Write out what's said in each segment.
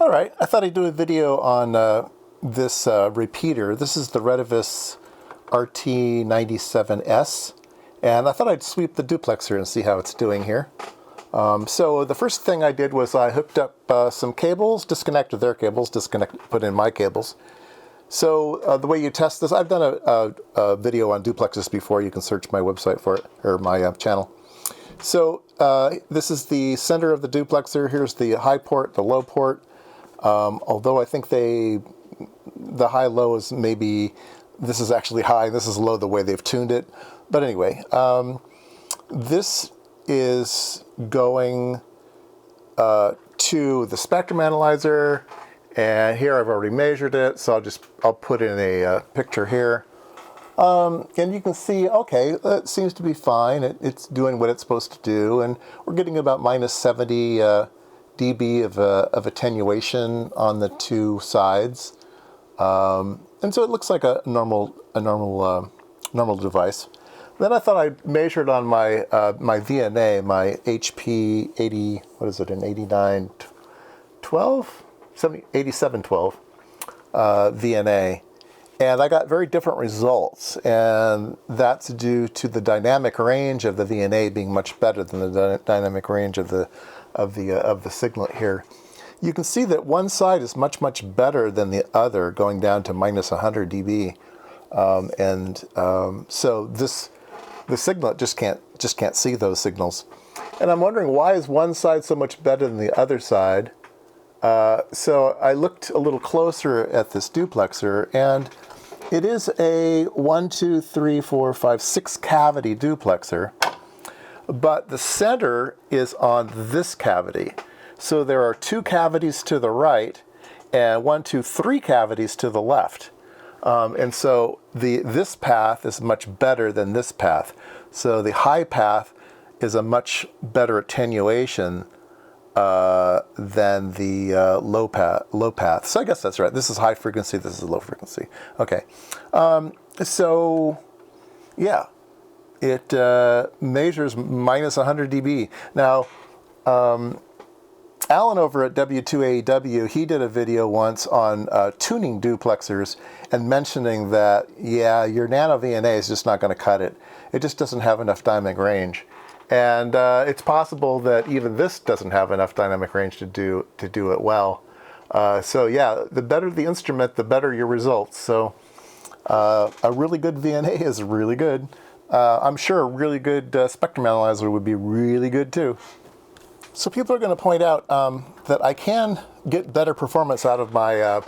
All right, I thought I'd do a video on this repeater. This is the Retevis RT97S, and I thought I'd sweep the duplexer and see how it's doing here. So the first thing I did was I hooked up some cables, disconnected their cables, put in my cables. So the way you test this, I've done a video on duplexers before. You can search my website for it, or my channel. So this is the center of the duplexer. Here's the high port, the low port. Although I think the high-low is maybe, this is actually high, this is low the way they've tuned it. But anyway, this is going to the spectrum analyzer, and here I've already measured it, so I'll put in a picture here. And you can see, okay, it seems to be fine. It's doing what it's supposed to do, and we're getting about minus 70 dB of attenuation on the two sides, and so it looks like a normal device. Then I thought I'd measure it on my my VNA, my HP 80, what is it, an 8912, 8712 VNA, and I got very different results, and that's due to the dynamic range of the VNA being much better than the dynamic range of the signalet here. You can see that one side is much better than the other, going down to minus 100 dB, so the signalet just can't see those signals. And I'm wondering, why is one side so much better than the other side? So I looked a little closer at this duplexer, and it is a 6 cavity duplexer. But the center is on this cavity. So there are 2 cavities to the right and 3 cavities to the left. And so this path is much better than this path. So the high path is a much better attenuation than the low path. So I guess that's right. This is high frequency, this is low frequency. Okay. So yeah. It measures minus 100 dB. Now, Alan over at W2AEW, he did a video once on tuning duplexers and mentioning that, yeah, your nano VNA is just not going to cut it. It just doesn't have enough dynamic range. And it's possible that even this doesn't have enough dynamic range to do it well. So yeah, the better the instrument, the better your results. So a really good VNA is really good. I'm sure a really good spectrum analyzer would be really good too. So people are going to point out that I can get better performance out of my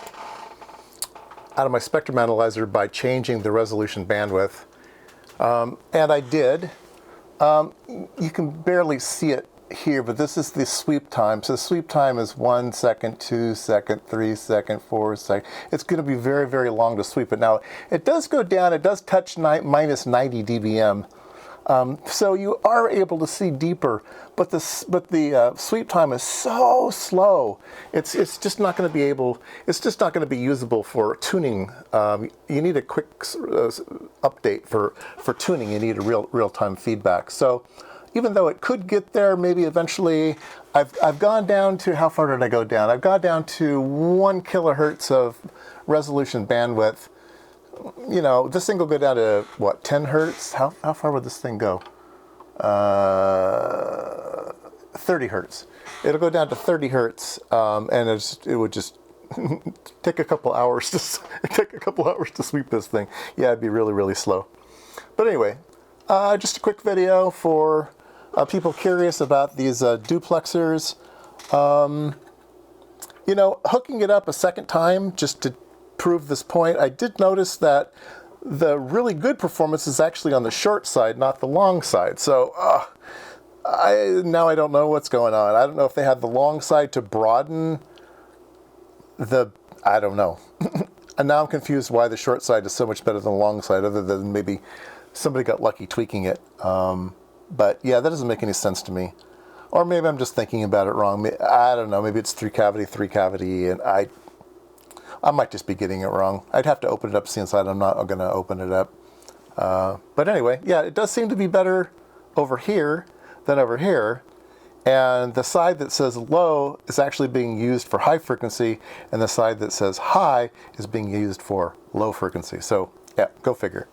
spectrum analyzer by changing the resolution bandwidth, and I did. You can barely see it here, but this is the sweep time. So the sweep time is 1 second, 2 second, 3 second, 4 second. It's going to be very long to sweep it. Now, it does go down. It does touch minus 90 dBm. So you are able to see deeper, but the sweep time is so slow. It's just not going to be able. It's just not going to be usable for tuning. You need a quick update for tuning. You need a real-time feedback. So even though it could get there, maybe eventually, I've gone down to, how far did I go down? I've gone down to 1 kilohertz of resolution bandwidth. You know, this thing will go down to, what, 10 hertz? How far would this thing go? 30 hertz. It'll go down to 30 hertz, and it would just take a couple hours to sweep this thing. Yeah, it'd be really slow. But anyway, just a quick video for people curious about these duplexers. You know, hooking it up a second time just to prove this point, I did notice that the really good performance is actually on the short side, not the long side. So now I don't know what's going on. I don't know if they had the long side to broaden I don't know. And now I'm confused why the short side is so much better than the long side, other than maybe somebody got lucky tweaking it. But yeah, that doesn't make any sense to me. Or maybe I'm just thinking about it wrong. I don't know. Maybe it's 3 cavity, and I might just be getting it wrong. I'd have to open it up, see inside. I'm not going to open it up. But anyway, yeah, it does seem to be better over here than over here. And the side that says low is actually being used for high frequency, and the side that says high is being used for low frequency. So yeah, go figure.